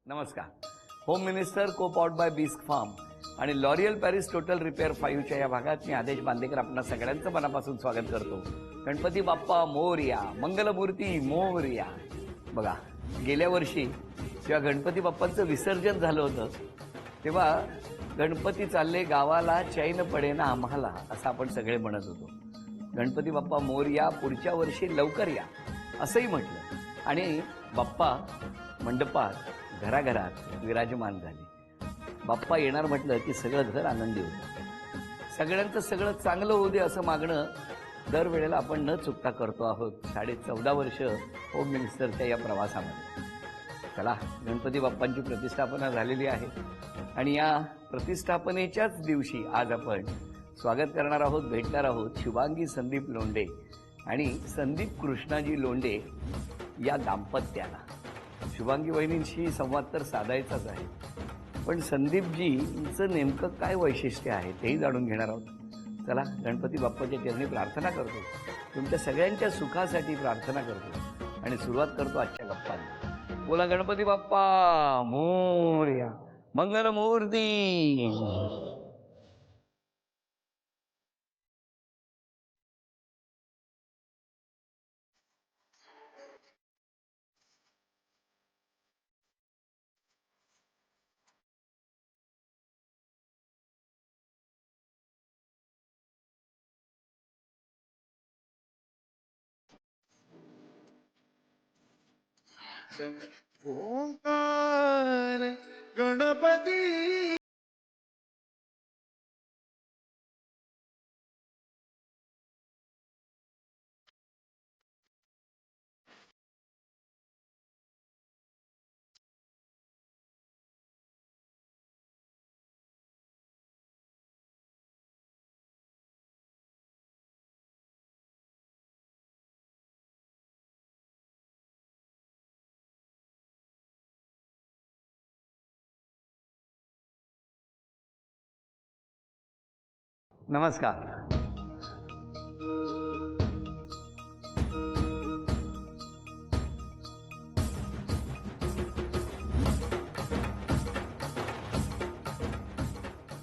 नमस्कार. Home minister co-powered by Bisk Farm आणि L'Oreal Paris Total Repair 5च्या या भागात मी आदेश बांदेकर आपणा सगळ्यांचं मनापासून स्वागत करतो. गणपती बाप्पा मोरया, मंगलमूर्ती मोरया. बघा, गेल्या वर्षी जेव्हा गणपती बाप्पांचं विसर्जन झालं होतं तेव्हा गणपती चालले गावाला चैन पडेना आम्हाला असं आपण सगळे म्हणत होतो. गणपती बाप्पा मोरया, पुढच्या वर्षी लवकर या असंही म्हटलं. आणि बाप्पा मंडपात घराघरात विराजमान झाले. बाप्पा येणार म्हटलं की सगळं घर आनंदी होतं. सगळ्यांचं सगळं चांगलं होऊ दे असं मागणं दरवेळेला आपण न चुकता करतो आहोत 14.5 वर्ष होम मिनिस्टरच्या या प्रवासामध्ये. चला, गणपती बाप्पांची प्रतिष्ठापना झालेली आहे आणि या प्रतिष्ठापनेच्याच दिवशी आज आपण स्वागत करणार आहोत, भेटणार आहोत शुभांगी संदीप लोंढे आणि संदीप कृष्णाजी लोंढे या दाम्पत्याला. शुभांगी वहिनींशी संवाद तर साधायचाच आहे, पण संदीपजींचं नेमकं काय वैशिष्ट्य आहे तेही जाणून घेणार आहोत. चला, गणपती बाप्पाच्या चरणी प्रार्थना करतो, तुमच्या सगळ्यांच्या सुखासाठी प्रार्थना करतो आणि सुरुवात करतो आजच्या गप्पांना. बोला गणपती बाप्पा मोरया, मंगलमूर्ती. ओंकार गणपती. नमस्कार.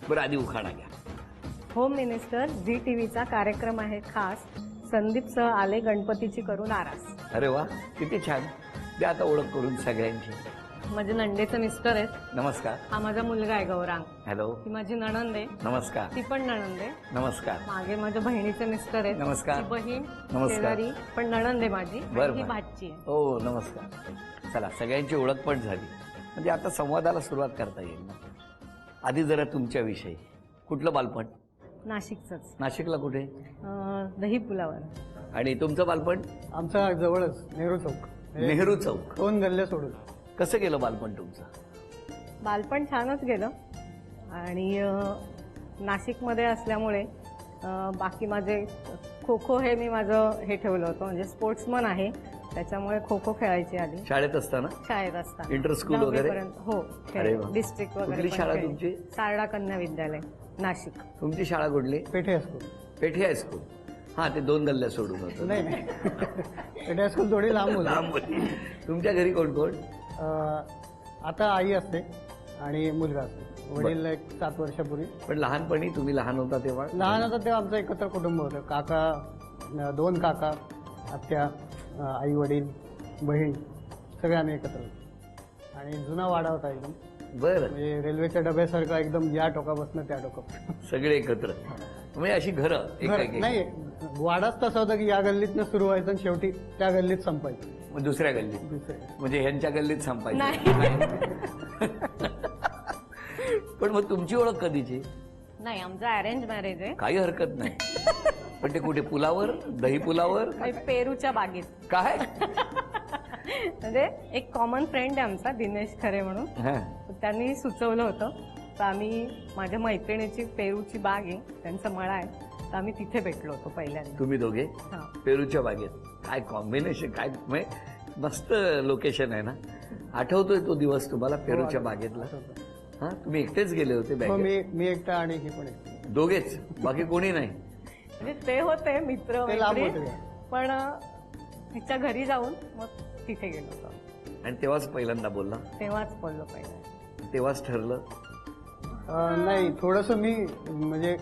बरं, आधी उखाणा घ्या. होम मिनिस्टर झी टीव्हीचा कार्यक्रम आहे खास. संदीप सह आले गणपतीची करून आरास. अरे वा, किती छान. द्या आता ओळख करून सगळ्यांची. माझे नंदेचे मिस्टर आहेत. नमस्कार. हा माझा मुलगा आहे गौरांग. हॅलो. ती माझी नणंद आहे. नमस्कार. ती पण नणंद आहे. नमस्कार. मागे माझ्या बहिणीचे मिस्टर आहेत. नमस्कार. ती बहीण नमस्कार. शेजारी पण नणंद आहे माझी. बरं, आणि ही बरं. भाची आहे. हो, नमस्कार. चला, सगळ्यांची ओळख पण झाली म्हणजे आता संवादाला सुरुवात करता येईल ना. आधी जरा तुमच्याविषयी. कुठलं बालपण? नाशिकचंच. नाशिकला कुठे? दही पुलावर. आणि तुमचं बालपण? आमचा जवळच नेहरू चौक. नेहरू चौक. 2 गल्ल्या सोडून. कसं गेलं बालपण तुमचं? बालपण छानच गेलं आणि नाशिकमध्ये असल्यामुळे बाकी माझे खो खो हे मी माझं हे ठेवलं होतं, म्हणजे स्पोर्ट्समन आहे त्याच्यामुळे खो खो खेळायची आधी शाळेत असताना? शाळेत असताना. इंटर स्कूल वगैरे? हो, अरे वा. डिस्ट्रिक्ट वगैरे. कुठली शाळा तुमची? सारडा कन्या विद्यालय नाशिक. तुमची शाळा कुठली? पेठे हायस्कूल. पेठी हायस्कूल. हा, ते 2 गल्ल्या सोडून होतं. नाही नाही, पेठे हायस्कूल थोडी लांब होती. लांब होती. तुमच्या घरी कोण कोण? आता आई असते आणि मुलगा असतो. वडील एक 7 वर्षापूर्वी. पण लहानपणी तुम्ही लहान होता तेव्हा? लहान होता तेव्हा आमचं एकत्र कुटुंब होतं. काका, 2 काका, आत्या, आई वडील, बहीण, सगळे आम्ही एकत्र होतो. आणि जुना वाडा होता एकदम, बरं. म्हणजे रेल्वेच्या डब्यासारखा एकदम, या टोकापासून त्या टोकापासून सगळे एकत्र, म्हणजे अशी घरं एक एक- नाही, वाडाच तसा होता की या गल्लीतनं सुरू व्हायचं आणि शेवटी त्या गल्लीत संपायचं. मग दुसऱ्या गल्लीत, दुसरे म्हणजे ह्यांच्या गल्लीत संपायचं. नाही. पण मग तुमची ओळख कधीची? नाही, आमचं अरेंज मॅरेज आहे. काही हरकत नाही. पण ते कुठे? पुलावर? दही पुलावर? पेरूच्या बागेत. काय? म्हणजे एक कॉमन फ्रेंड आहे आमचा, दिनेश खरे म्हणून. हा. त्यांनी सुचवलं होतं, तर आम्ही, माझ्या मैत्रिणीची पेरूची बाग आहे, त्यांचा मळा आहे, तर आम्ही तिथे भेटलो होतो पहिल्यांदा. तुम्ही दोघे हा. पेरूच्या बागेत? काय कॉम्बिनेशन, काय म्हणजे मस्त लोकेशन आहे ना. आठवतोय तो दिवस तुम्हाला पेरूच्या बागेतला? हा, तुम्ही एकटेच गेले होते मग बागेत? मी एकटा आणि ही पण एकटी. दोघेच, बाकी कोणी नाही? म्हणजे ते होते मित्र ते लांब मैत्रीण, होते. पण तिच्या घरी जाऊन मग तिथे गेलो होतो. आणि तेव्हाच पहिल्यांदा बोलला, तेव्हाच बोललो पहिलं. तेव्हाच ठरलं. नाही, थोडंसं मी म्हणजे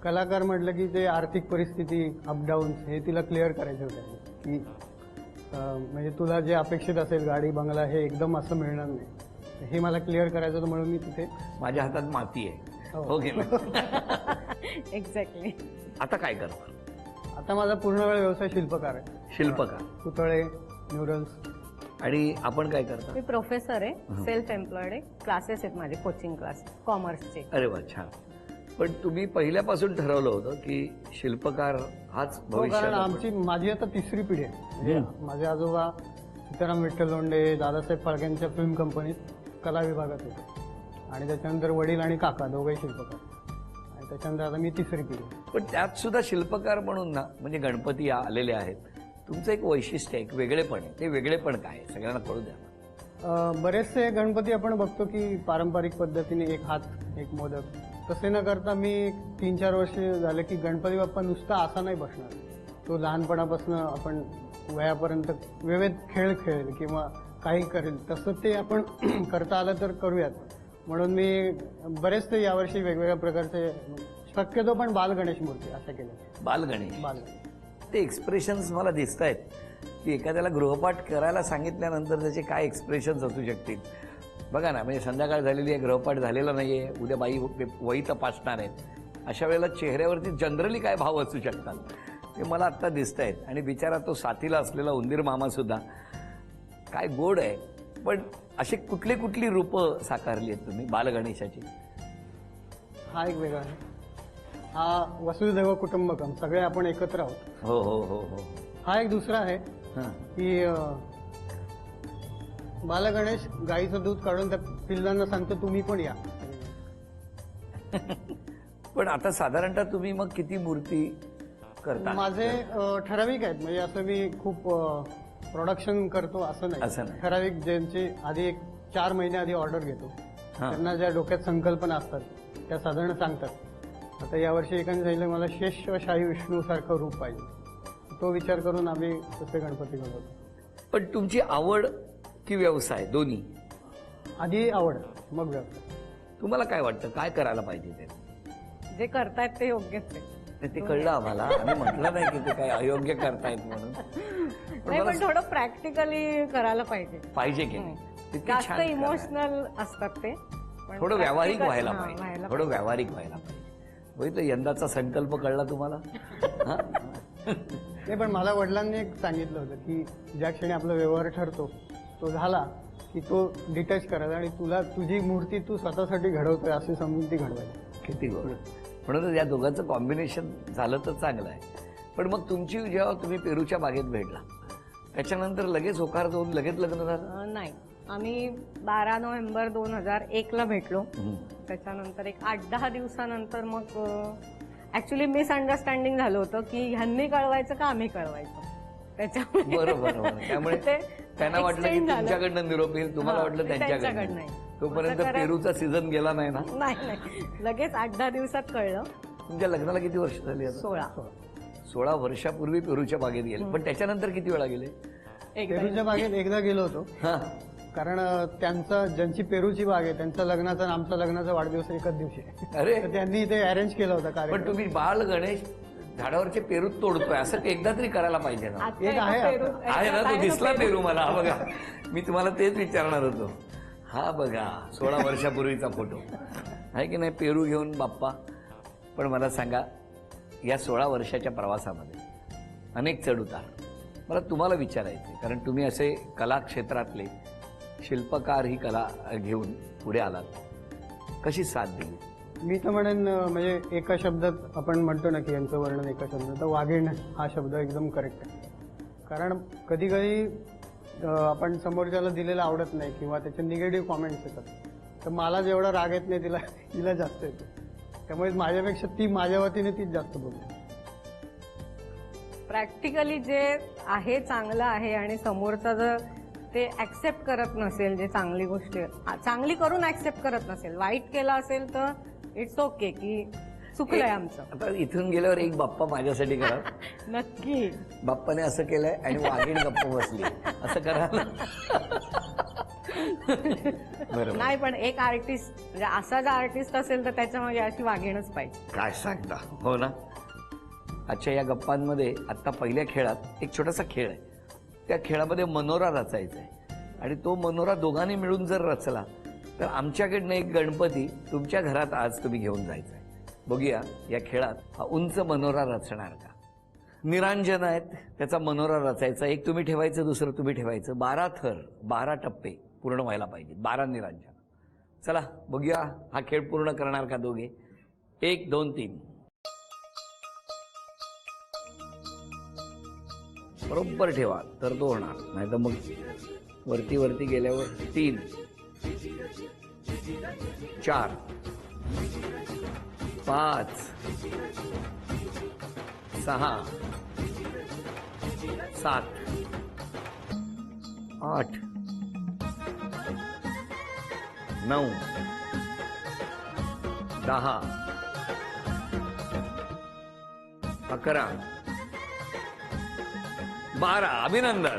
कलाकार म्हटलं की ते आर्थिक परिस्थिती अपडाऊन्स हे तिला क्लिअर करायचे होते की म्हणजे तुला जे अपेक्षित असेल गाडी बंगला हे एकदम असं मिळणार नाही, हे मला क्लिअर करायचं होतं म्हणून मी तिथे. माझ्या हातात माती आहे, हो की नाही? एक्झॅक्टली. आता काय करता? आता माझा पूर्ण वेळ व्यवसाय शिल्पकार आहे. शिल्पकार. पुतळे, म्युरल्स. आणि आपण काय करता? मी प्रोफेसर आहे, सेल्फ एम्प्लॉयड आहे. क्लासेस आहेत माझे, कोचिंग क्लास कॉमर्सचे. अरे वा, छान. पण तुम्ही पहिल्यापासून ठरवलं होतं की शिल्पकार हाच हो, कारण भविष्य. माझी आता तिसरी पिढी आहे. म्हणजे माझे आजोबा सीताराम विठ्ठल लोंढे, दादासाहेब फाळकेंच्या फिल्म कंपनीत कला विभागात होते आणि त्याच्यानंतर वडील आणि काका दोघंही शिल्पकार आणि त्याच्यानंतर आता मी तिसरी पिढी. पण त्यात सुद्धा शिल्पकार म्हणून ना, म्हणजे गणपती आलेले आहेत, तुमचं एक वैशिष्ट्य आहे, एक वेगळेपण आहे. ते वेगळेपण काय आहे सगळ्यांना कळू द्या. बरेचसे गणपती आपण बघतो की पारंपरिक पद्धतीने एक हात एक मोदक, तसे न करता मी 3-4 वर्ष झाले की गणपती बाप्पा नुसता असा नाही बसणार. तो लहानपणापासून आपण वयापर्यंत विविध खेळ खेळेल किंवा काही करेल, तसं ते आपण करता आलं तर करूयात. म्हणून मी बरेचसे यावर्षी वेगवेगळ्या प्रकारचे, शक्यतो पण बालगणेश मूर्ती अशा केल्या. बालगणेश. बालगणेश ते एक्सप्रेशन्स मला दिसत आहेत की एखाद्याला गृहपाठ करायला सांगितल्यानंतर त्याचे काय एक्सप्रेशन्स असू शकतील. बघा ना, म्हणजे संध्याकाळ झालेली आहे, गृहपाठ झालेला नाही आहे, उद्या बाई वही तपासणार आहेत, अशा वेळेला चेहऱ्यावरती जनरली काय भाव असू शकतात ते मला आत्ता दिसत आहेत. आणि बिचारा तो साथीला असलेला उंदीर मामासुद्धा काय गोड आहे. पण अशी कुठली रूपं साकारली आहेत तुम्ही बालगणेशाची? हा एक वेगळा आहे. हा वसुधैव कुटुंबकम, सगळे आपण एकत्र आहोत. हो हो हो हो. हा एक दुसरा आहे हां. की बालगणेश गाईचं दूध काढून त्या पिल्लांना सांगतो तुम्ही पण या. पण आता साधारणतः तुम्ही मग किती मूर्ती करता? माझे ठराविक आहेत, म्हणजे असं मी खूप प्रोडक्शन करतो असं असं नाही. नाही. ठराविक ज्यांची आधी एक 4 महिने आधी ऑर्डर घेतो, हां. त्यांना ज्या डोक्यात संकल्पना असतात त्या साधारण सांगतात. आता यावर्षी एकाने सांगितलं मला शेषशाही विष्णू सारखं रूप पाहिजे, तो विचार करून आम्ही तसे गणपती घडवतो. पण तुमची आवड की व्यवसाय दोन्ही? आधी आवड मग व्यवसाय. तुम्हाला काय वाटतं काय करायला पाहिजे ते? जे करतायत ते योग्यच आहे. ते कळलं आम्हाला, आम्ही म्हटलं नाही की ते काय अयोग्य करतायत म्हणून. नाही, पण थोडं प्रॅक्टिकली करायला पाहिजे. पाहिजे की नाही? तितकी जास्त छान करायला. इमोशनल असतात ते, पण थोडं व्यावहारिक practical- व्हायला हां, पाहिजे, थोडं व्यावहारिक व्हायला पाहिजे. बघितलं, यंदाचा संकल्प कळला तुम्हाला? हां? नाही, पण मला वडिलांनी एक सांगितलं होतं की ज्या क्षणी आपला व्यवहार ठरतो तो झाला की तो डिटॅच करायचा आणि तुला तुझी मूर्ती तू स्वतःसाठी घडवतोय असे समजून ती घडवायची. किती गोड. म्हणून या दोघांचं कॉम्बिनेशन झालं तर चांगलं आहे. पण मग तुमची जेव्हा तुम्ही पेरूच्या बागेत भेटला त्याच्यानंतर लगेच होकार जाऊन लगेच लग्न झालं? नाही, आम्ही 12 नोव्हेंबर 2001ला भेटलो. हं. त्याच्यानंतर एक 8-10 दिवसानंतर मग ऍक्च्युली मिसअंडरस्टँडिंग झालं होतं की ह्यांनी कळवायचं का आम्ही कळवायचं. त्याच्यामुळे बरोबर. त्यामुळे ते त्यांना वाटलं की exchange झालं. तुमच्याकडनं निरोप येईल, तुम्हाला हां, वाटलं त्यांच्याकडनं त्यांच्याकडनं. आहे. तोपर्यंत असं करा- पेरूचा सीझन गेला नाही ना? नाही, लगेच 8-10 दिवसात कळलं. तुमच्या लग्नाला किती वर्ष झाली आता? 16. 16 वर्षापूर्वी पेरूच्या बागेत गेले. पण त्याच्यानंतर किती वेळा गेले? एकदा. पेरूच्या बागेत एकदा गेलो होतो, हां. कारण त्यांचा ज्यांची पेरूची बाग आहे त्यांचा लग्नाचा आणि आमचा लग्नाचा वाढदिवस एकच दिवशी आहे. अरे, तर त्यांनी इथे अरेंज केला होता पण कार्यक्रम. तुम्ही बाल गणेश झाडावरचे पेरू तोडतोय असं एकदा तरी करायला पाहिजे ना? आता एक आहे एका पेरू- आहे ना, तो आहे दिसला पेरू. पेरू मला. हा बघा, मी तुम्हाला तेच विचारणार होतो. हा बघा, 16 वर्षापूर्वीचा फोटो आहे की नाही, पेरू घेऊन बाप्पा. पण मला सांगा, या 16 वर्षाच्या प्रवासामध्ये अनेक चढउतार. मला तुम्हाला विचारायचं आहे, कारण तुम्ही असे कला क्षेत्रातले शिल्पकार ही कला घेऊन पुढे आलात, कशी साथ दिली? मी तर म्हणेन म्हणजे एका शब्दात आपण म्हणतो ना की यांचं वर्णन एका शब्दात, तर वाघीण हा शब्द एकदम करेक्ट आहे. कारण कधी कधी आपण समोरच्याला दिलेलं आवडत नाही किंवा त्याचे निगेटिव्ह कॉमेंट्स येतात, तर मला जेवढा राग येत नाही तिला जास्त येतो. त्यामुळे माझ्यापेक्षा ती माझ्या वतीने तीच जास्त बोलते. प्रॅक्टिकली जे आहे चांगलं आहे आणि समोरचा जर ते ऍक्सेप्ट करत नसेल, जे चांगली गोष्ट चांगली करून ऍक्सेप्ट करत नसेल, वाईट केलं असेल तर इट्स ओके की चुकलंय आमचं. आता इथून गेल्यावर एक बाप्पा माझ्यासाठी करा. नक्की. बाप्पाने असं केलंय आणि वाघीण गप्प बसली असं करा. बरोबर. नाही, पण एक आर्टिस्ट म्हणजे असा जर आर्टिस्ट असेल तर त्याच्या मागे अशी वागणच पाहिजे. काय सांगता, हो ना. आजच्या या गप्पांमध्ये आत्ता पहिल्या खेळात एक छोटासा खेळ आहे. त्या खेळामध्ये मनोरा रचायचा आहे आणि तो मनोरा दोघांनी मिळून जर रचला तर आमच्याकडनं एक गणपती तुमच्या घरात आज तुम्ही घेऊन जायचा आहे. बघूया या खेळात हा उंच मनोरा रचणार का. निरांजन आहेत, त्याचा मनोरा रचायचा. एक तुम्ही ठेवायचं, दुसरं तुम्ही ठेवायचं. 12 थर, 12 टप्पे पूर्ण व्हायला पाहिजे. 12 निरांजन. चला बघूया हा खेळ पूर्ण करणार का दोघे. 1 2 3. बरोबर ठेवा तर तो होणार, नाही तर मग वरती वरती गेल्यावर 3 4 5 6 7 8 9 10 11 12. अभिनंदन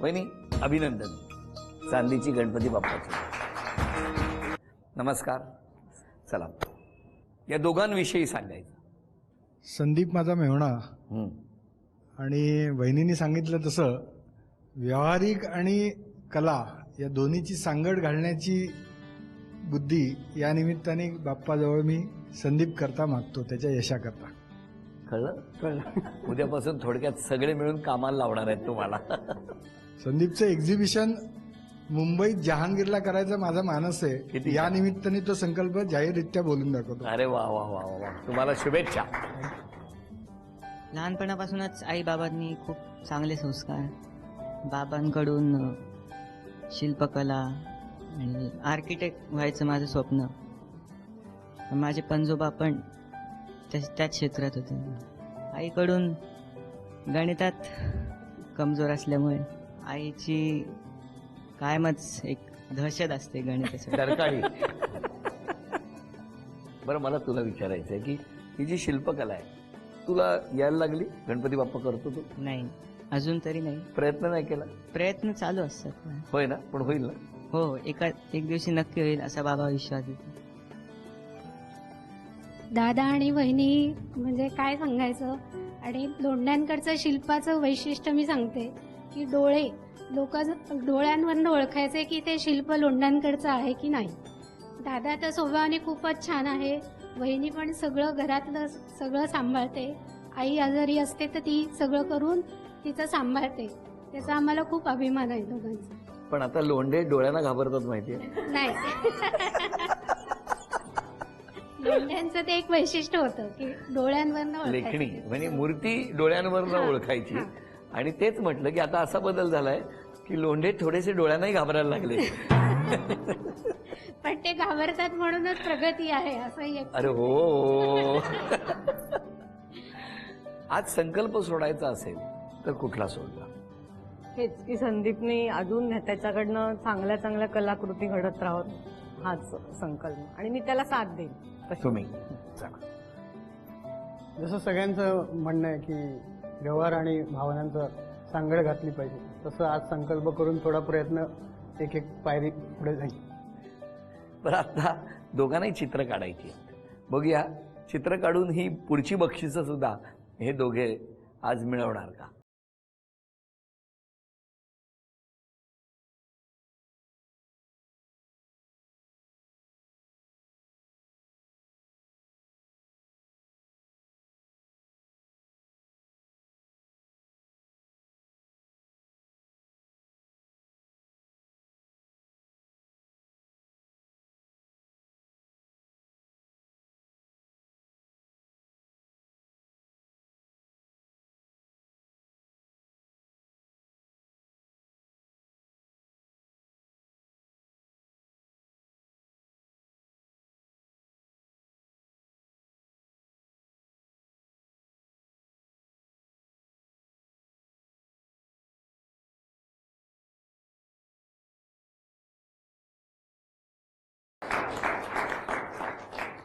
वहिनी, अभिनंदन. चांदीची गणपती बाप्पाची. नमस्कार. चला या दोघांविषयी सांगायचं. संदीप माझा मेहुणा आणि वहिनीने सांगितलं तसं व्यावहारिक आणि कला या दोन्हीची सांगड घालण्याची बुद्धी या निमित्ताने बाप्पाजवळ मी संदीप करता मागतो, त्याच्या यशाकरता. कळलं कळलं. उद्यापासून थोडक्यात सगळे मिळून कामाला लावणार आहेत तुम्हाला. संदीपचं एक्झिबिशन मुंबईत जहांगीरला करायचा माझा मानस किती आहे. या निमित्ताने तो संकल्प जाहीररित्या बोलून दाखवतो. अरे वा वा वा वा, तुम्हाला शुभेच्छा. लहानपणापासूनच आई बाबांनी खूप चांगले संस्कार, बाबांकडून शिल्पकला आणि आर्किटेक्ट व्हायचं माझं स्वप्न. माझे पणजोबा पण त्याच क्षेत्रात होते. आईकडून गणितात कमजोर असल्यामुळे आईची कायमच एक दहशत असते गणिताची. तरकाळी. बरं, मला तुला विचारायचं आहे की ही जी शिल्पकला आहे तुला यायला लागली? गणपती बाप्पा करतो तू? नाही, अजून तरी नाही. प्रयत्न नाही केला? प्रयत्न चालू असतात. होय ना, पण होईल ना? हो, एक दिवशी नक्की होईल असा बाबा विश्वास देतो. दादा आणि वहिनी म्हणजे काय सांगायचं. आणि लोंढ्यांकडचं शिल्पाचं वैशिष्ट्य मी सांगते की डोळे, लोक डोळ्यांवरनं ओळखायचे की ते शिल्प लोंढ्यांकडचं आहे की नाही. दादा तर स्वभावाने खूपच छान आहे. वहिनी पण सगळं घरातलं सगळं सांभाळते. आई आजारी असते तर ती सगळं करून तिचं सांभाळते. त्याचा आम्हाला खूप अभिमान आहे दोघांचा. पण आता लोंढे डोळ्यांना घाबरतात माहितीये. नाही, लोंढ्यांचं ते एक वैशिष्ट्य होतं की डोळ्यांवरनं लेखणी ओळखायचं. म्हणजे मूर्ती डोळ्यांवरनं हां, ओळखायची. हां. आणि तेच म्हटलं की आता असा बदल झालाय की लोंढे थोडेसे डोळ्यांनाही घाबरायला लागले. पण ते घाबरतात म्हणूनच प्रगती आहे असंही एक. अरे हो. आज संकल्प सोडायचा असेल तर कुठला सोडला? हेच की संदीपनी अजून त्याच्याकडनं चांगल्या चांगल्या कलाकृती घडत राहत हाच संकल्प. आणि मी त्याला साथ देईन. तुम्ही जसं सगळ्यांचं म्हणणं आहे की व्यवहार आणि भावनांचा सांगड घातली पाहिजे, तसं आज संकल्प करून थोडा प्रयत्न एक एक पायरी पुढे जाईल. बरं, आता दोघांनाही चित्र काढायची आहेत. बघूया चित्र काढून ही पुढची बक्षिसं सुद्धा हे दोघे आज मिळवणार का.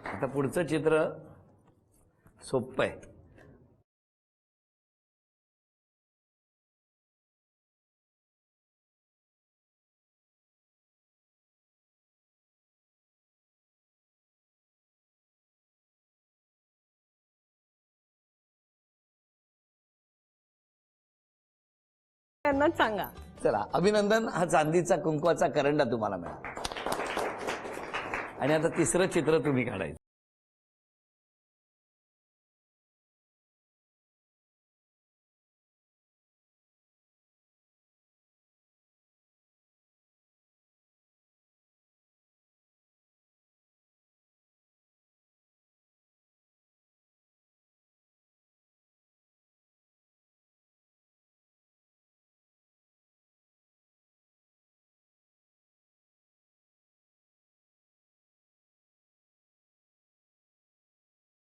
आता पुढचं चित्र सोपं आहे. त्यांनाच सांगा. चला अभिनंदन, हा चांदीचा कुंकवाचा करंडा तुम्हाला मिळाला. आणि आता तिसरं चित्र तुम्ही काढायचं.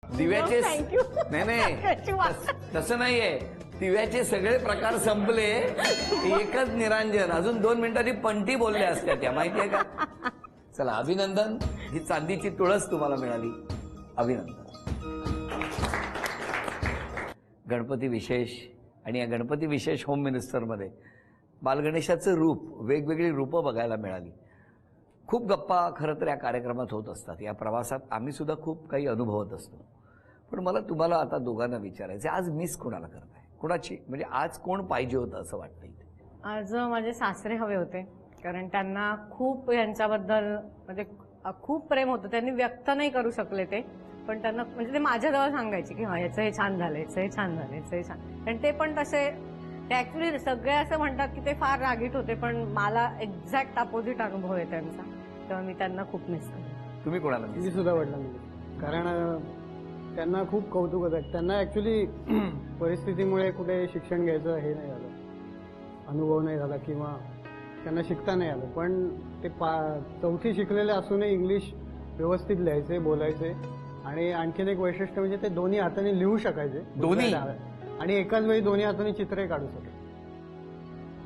दिव्याचे थँक्यू. नाही नाही तसं नाहीये. दिव्याचे सगळे प्रकार संपले, एकच निरांजन. अजून 2 मिनिटांनी पंटी बोलल्या असत्या त्या, माहितीये का. चला अभिनंदन, ही चांदीची तुळस तुम्हाला मिळाली. अभिनंदन. गणपती विशेष आणि या गणपती विशेष होम मिनिस्टरमध्ये बालगणेशाचं रूप, वेगवेगळी रूपं बघायला मिळाली. खूप गप्पा खरं तर या कार्यक्रमात होत असतात. या प्रवासात आम्ही सुद्धा खूप काही अनुभवत असतो. पण मला तुम्हाला आता दोघांना विचारायचं, आज मिस कोणाला करताय, कोणाची, म्हणजे आज कोण पाहिजे होतं असं वाटतं इथे. आज माझे सासरे हवे होते, कारण त्यांना खूप यांच्याबद्दल म्हणजे खूप प्रेम होतं. त्यांनी व्यक्त नाही करू शकले ते, पण त्यांना म्हणजे ते माझ्याजवळ सांगायचे की हा याचं हे छान झालं, याचं हे छान झालं, याचं हे छान. आणि ते पण तसे, ते ऍक्च्युली सगळे असं म्हणतात की ते फार रागीट होते, पण मला एक्झॅक्ट अपोजिट अनुभव आहे त्यांचा. तेव्हा मी त्यांना खूप मिस करते. तुम्ही कोणाला miss मी सुद्धा वडिलांना, कारण त्यांना खूप कौतुक होतं. त्यांना ऍक्च्युली परिस्थितीमुळे कुठे शिक्षण घ्यायचं हे नाही झालं, अनुभव नाही झाला किंवा त्यांना शिकता नाही आलं. पण ते 4थी शिकलेले असूनही इंग्लिश व्यवस्थित लिहायचे, बोलायचे. आणि आणखीन एक वैशिष्ट्य म्हणजे ते दोन्ही हाताने लिहू शकायचे, दोन्ही? आणि एकाच वेळी दोन्ही हाताने चित्रही काढू शकायचे.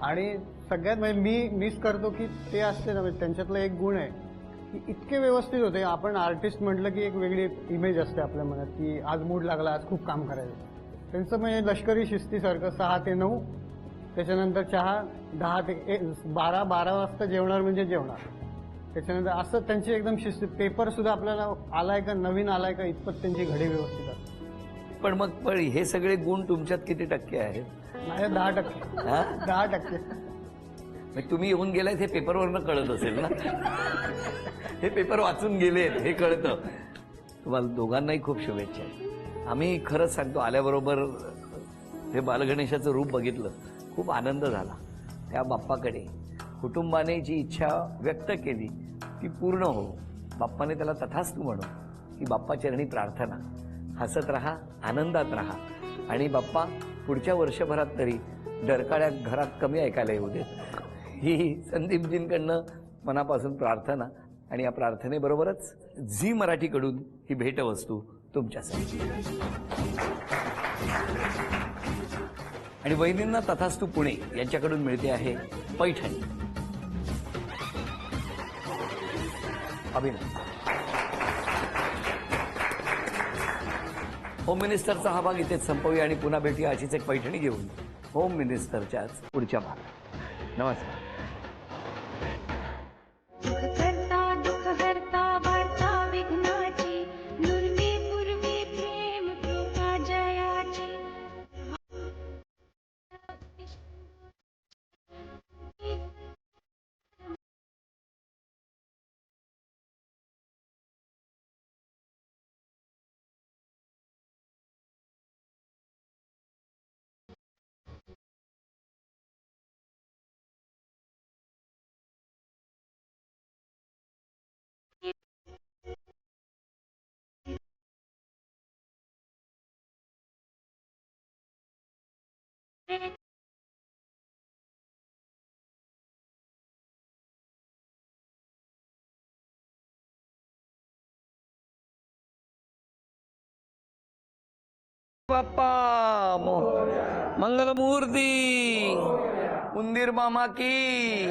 आणि सगळ्यात म्हणजे मी मिस करतो की ते असते ना, म्हणजे त्यांच्यातला एक गुण आहे की इतके व्यवस्थित होते. आपण आर्टिस्ट म्हटलं की एक वेगळी इमेज असते आपल्या मनात की आज मूड लागला, आज खूप काम करायचं. त्यांचं म्हणजे लष्करी शिस्तीसारखं 6 ते 9, त्याच्यानंतर चहा, 10 ते 12 वाजता जेवणार म्हणजे जेवणार. त्याच्यानंतर असं त्यांची एकदम शिस्त. पेपर सुद्धा आपल्याला आलाय का, नवीन आलाय का, इतपत त्यांची घडी व्यवस्थित असते. पण हे सगळे गुण तुमच्यात किती टक्के आहेत. माझ्या 10%. हा? 10%. म्हणजे तुम्ही येऊन गेलाय हे पेपरवरनं कळत असेल ना. हे पेपर वाचून गेलेत हे कळतं. तुम्हाला दोघांनाही खूप शुभेच्छा. आम्ही खरंच सांगतो, आल्याबरोबर हे बालगणेशाचं रूप बघितलं, खूप आनंद झाला. त्या बाप्पाकडे कुटुंबाने जी इच्छा व्यक्त केली ती पूर्ण हो. बाप्पाने त्याला तथास्तु म्हणू की बाप्पा चरणी प्रार्थना. हसत राहा, आनंदात राहा, आणि बाप्पा पुढच्या वर्षभरात तरी डरकाळ्या घरात कमी ऐकायला येऊ देत. ही संदीपजींकडनं मनापासून प्रार्थना. आणि या प्रार्थनेबरोबरच झी मराठीकडून ही भेटवस्तू तुमच्यासाठी. आणि वहिनींना तथास्तु पुणे यांच्याकडून मिळते आहे पैठणी. अभिनंदन. होम मिनिस्टरचा हा भाग इथेच संपवूया आणि पुन्हा भेटूया अशीच एक पैठणी घेऊन होम मिनिस्टरच्याच पुढच्या भागात. नमस्कार. बाप्पा मंगलमूर्ती, उंदीर मामा की